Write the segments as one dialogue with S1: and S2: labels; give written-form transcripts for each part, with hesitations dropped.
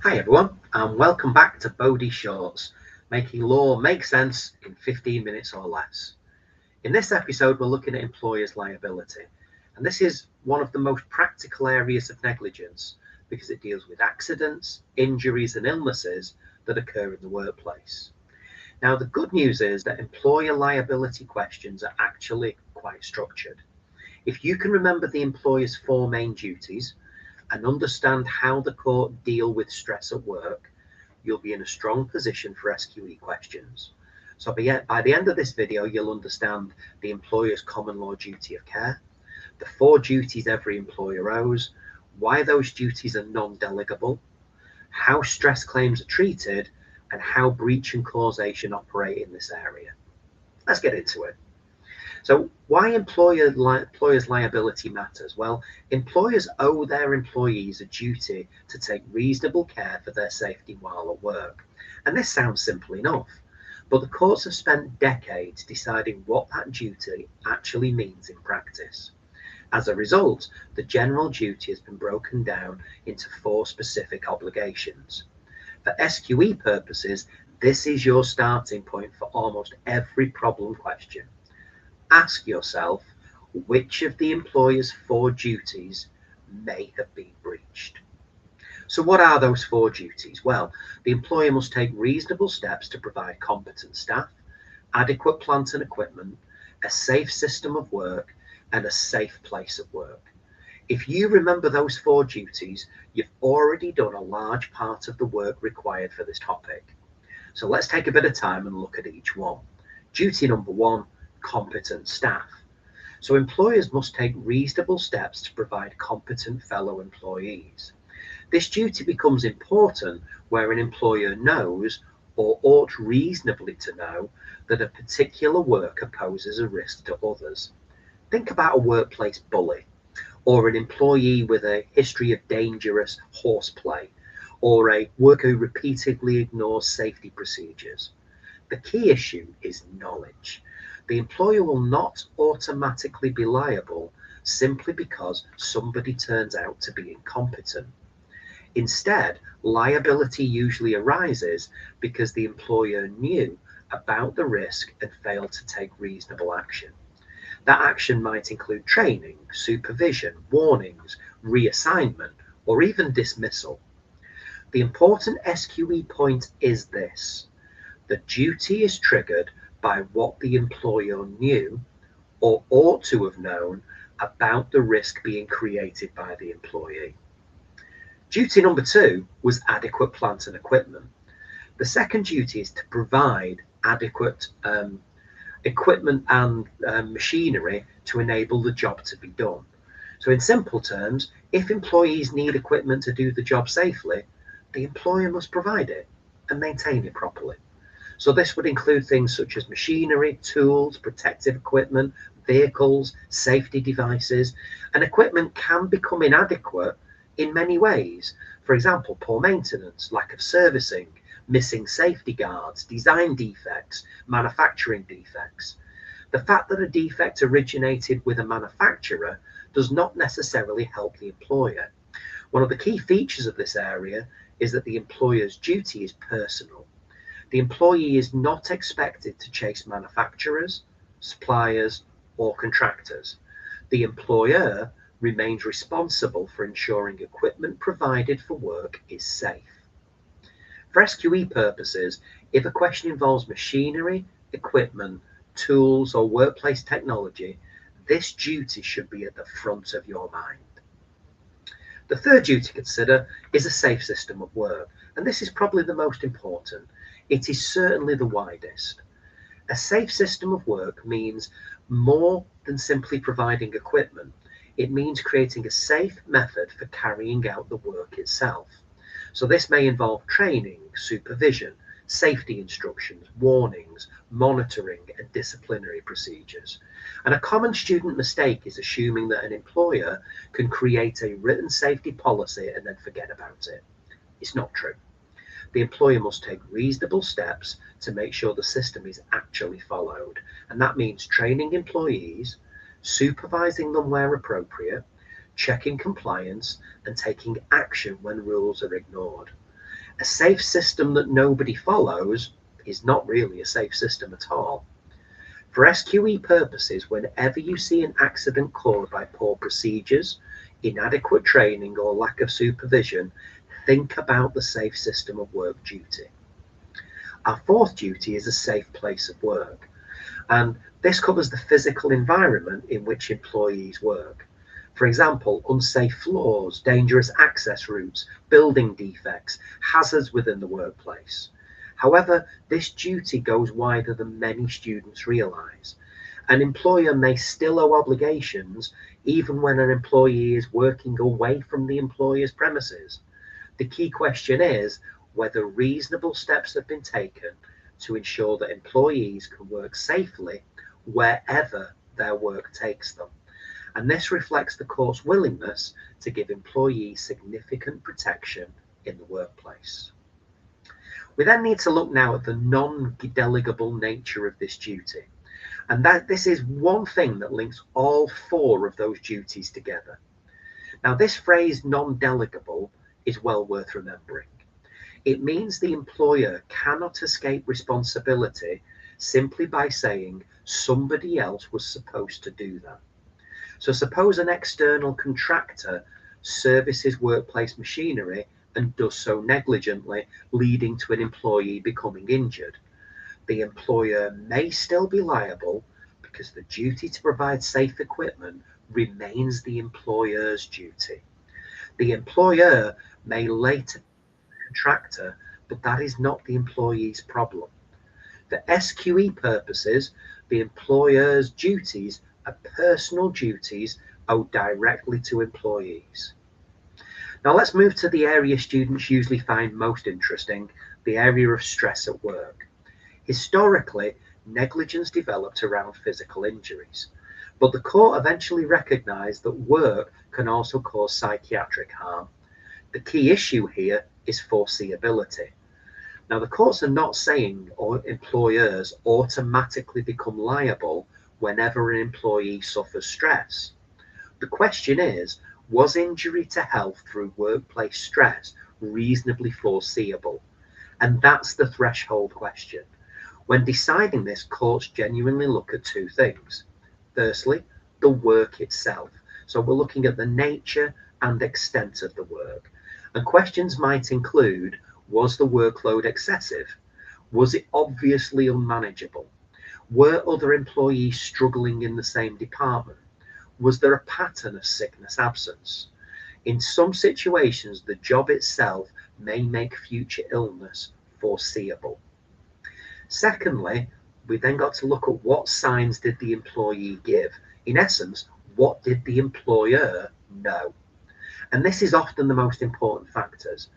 S1: Hi everyone, and welcome back to Bowdie Shorts, making law make sense in 15 minutes or less. In this episode, we're looking at employers' liability, and this is one of the most practical areas of negligence because it deals with accidents, injuries, and illnesses that occur in the workplace. Now, the good news is that employer liability questions are actually quite structured. If you can remember the employer's four main duties, and understand how the court deal with stress at work, you'll be in a strong position for SQE questions. So by the end of this video, you'll understand the employer's common law duty of care, the four duties every employer owes, why those duties are non-delegable, how stress claims are treated, and how breach and causation operate in this area. Let's get into it. So why employers' liability matters? Well, employers owe their employees a duty to take reasonable care for their safety while at work. And this sounds simple enough, but the courts have spent decades deciding what that duty actually means in practice. As a result, the general duty has been broken down into four specific obligations. For SQE purposes, this is your starting point for almost every problem question. Ask yourself which of the employer's four duties may have been breached. So what are those four duties? Well, the employer must take reasonable steps to provide competent staff, adequate plant and equipment, a safe system of work, and a safe place of work. If you remember those four duties, you've already done a large part of the work required for this topic. So let's take a bit of time and look at each one. Duty number one, competent staff. So employers must take reasonable steps to provide competent fellow employees. This duty becomes important where an employer knows or ought reasonably to know that a particular worker poses a risk to others. Think about a workplace bully, or an employee with a history of dangerous horseplay, or a worker who repeatedly ignores safety procedures. The key issue is knowledge. The employer will not automatically be liable simply because somebody turns out to be incompetent. Instead, liability usually arises because the employer knew about the risk and failed to take reasonable action. That action might include training, supervision, warnings, reassignment, or even dismissal. The important SQE point is this: the duty is triggered by what the employer knew or ought to have known about the risk being created by the employee. Duty number two was adequate plant and equipment. The second duty is to provide adequate equipment and machinery to enable the job to be done. So in simple terms, if employees need equipment to do the job safely, the employer must provide it and maintain it properly. So this would include things such as machinery, tools, protective equipment, vehicles, safety devices, and equipment can become inadequate in many ways. For example, poor maintenance, lack of servicing, missing safety guards, design defects, manufacturing defects. The fact that a defect originated with a manufacturer does not necessarily help the employer. One of the key features of this area is that the employer's duty is personal. The employee is not expected to chase manufacturers, suppliers, or contractors. The employer remains responsible for ensuring equipment provided for work is safe. For SQE purposes, if a question involves machinery, equipment, tools, or workplace technology, this duty should be at the front of your mind. The third duty to consider is a safe system of work, and this is probably the most important. It is certainly the widest. A safe system of work means more than simply providing equipment. It means creating a safe method for carrying out the work itself. So this may involve training, supervision, safety instructions, warnings, monitoring, and disciplinary procedures. And a common student mistake is assuming that an employer can create a written safety policy and then forget about it. It's not true. The employer must take reasonable steps to make sure the system is actually followed. And that means training employees, supervising them where appropriate, checking compliance, and taking action when rules are ignored. A safe system that nobody follows is not really a safe system at all. For SQE purposes, whenever you see an accident caused by poor procedures, inadequate training, or lack of supervision, think about the safe system of work duty. Our fourth duty is a safe place of work, and this covers the physical environment in which employees work. For example, unsafe floors, dangerous access routes, building defects, hazards within the workplace. However, this duty goes wider than many students realise. An employer may still owe obligations even when an employee is working away from the employer's premises. The key question is whether reasonable steps have been taken to ensure that employees can work safely wherever their work takes them. And this reflects the court's willingness to give employees significant protection in the workplace. We then need to look now at the non-delegable nature of this duty. And this is one thing that links all four of those duties together. Now, this phrase non-delegable is well worth remembering. It means the employer cannot escape responsibility simply by saying somebody else was supposed to do that. So suppose an external contractor services workplace machinery and does so negligently, leading to an employee becoming injured. The employer may still be liable because the duty to provide safe equipment remains the employer's duty. The employer may later be the contractor, but that is not the employee's problem. For SQE purposes, the employer's duties are personal duties owed directly to employees. Now let's move to the area students usually find most interesting, the area of stress at work. Historically, negligence developed around physical injuries, but the court eventually recognised that work can also cause psychiatric harm. The key issue here is foreseeability. Now, the courts are not saying employers automatically become liable whenever an employee suffers stress. The question is, was injury to health through workplace stress reasonably foreseeable? And that's the threshold question. When deciding this, courts genuinely look at two things. Firstly, the work itself. So we're looking at the nature and extent of the work. And questions might include, was the workload excessive? Was it obviously unmanageable? Were other employees struggling in the same department? Was there a pattern of sickness absence? In some situations, the job itself may make future illness foreseeable. Secondly, we then got to look at what signs did the employee give. In essence, what did the employer know? And this is often the most important factors.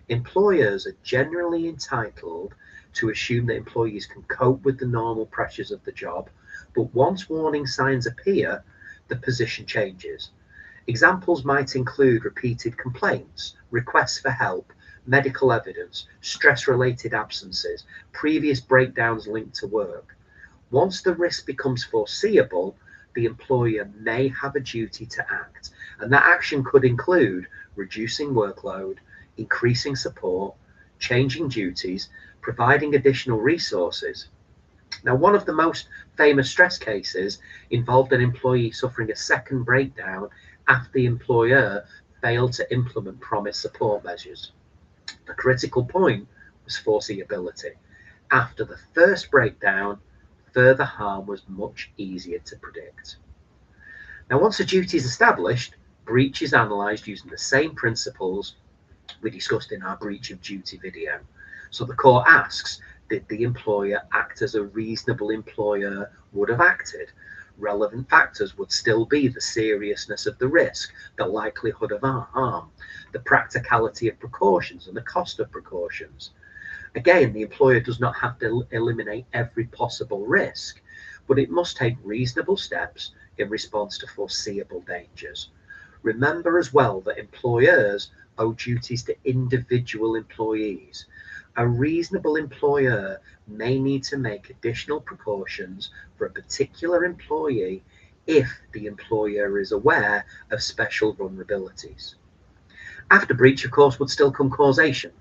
S1: Employers are generally entitled to assume that employees can cope with the normal pressures of the job, but once warning signs appear, the position changes. Examples might include repeated complaints, requests for help, medical evidence, stress-related absences, previous breakdowns linked to work. Once the risk becomes foreseeable, the employer may have a duty to act, and that action could include reducing workload, increasing support, changing duties, providing additional resources. Now, one of the most famous stress cases involved an employee suffering a second breakdown after the employer failed to implement promised support measures. The critical point was foreseeability. After the first breakdown, further harm was much easier to predict. Now, once a duty is established, breach is analysed using the same principles we discussed in our breach of duty video. So the court asks, did the employer act as a reasonable employer would have acted? Relevant factors would still be the seriousness of the risk, the likelihood of harm, the practicality of precautions, and the cost of precautions. Again, the employer does not have to eliminate every possible risk, but it must take reasonable steps in response to foreseeable dangers. Remember as well that employers owe duties to individual employees. A reasonable employer may need to make additional precautions for a particular employee if the employer is aware of special vulnerabilities. After breach, of course, would still come causation.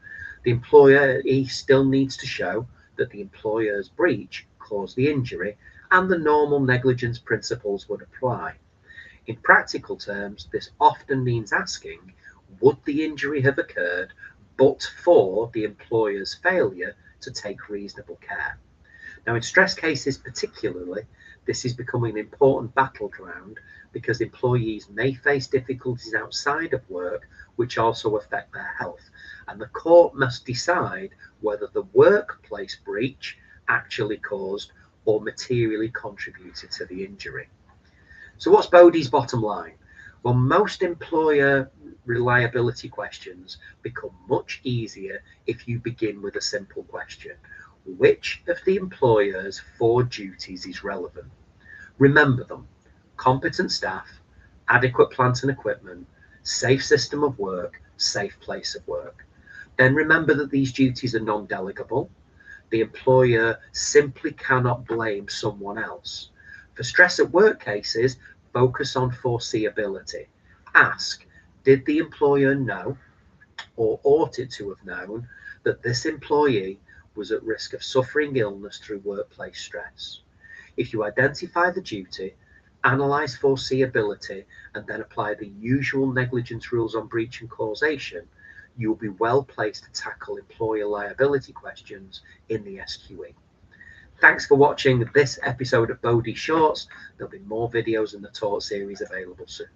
S1: The employee still needs to show that the employer's breach caused the injury, and the normal negligence principles would apply. In practical terms, this often means asking, would the injury have occurred but for the employer's failure to take reasonable care? Now, in stress cases particularly, this is becoming an important battleground because employees may face difficulties outside of work which also affect their health, and the court must decide whether the workplace breach actually caused or materially contributed to the injury. So what's Bowdie's bottom line? Well, most employer reliability questions become much easier if you begin with a simple question. Which of the employer's 4 duties is relevant? Remember them: competent staff, adequate plant and equipment, safe system of work, safe place of work. Then remember that these duties are non-delegable. The employer simply cannot blame someone else. For stress at work cases, focus on foreseeability. Ask, did the employer know, or ought it to have known, that this employee was at risk of suffering illness through workplace stress? If you identify the duty, analyse foreseeability, and then apply the usual negligence rules on breach and causation, you'll be well placed to tackle employer liability questions in the SQE. Thanks for watching this episode of Bowdie Shorts. There'll be more videos in the Tort series available soon.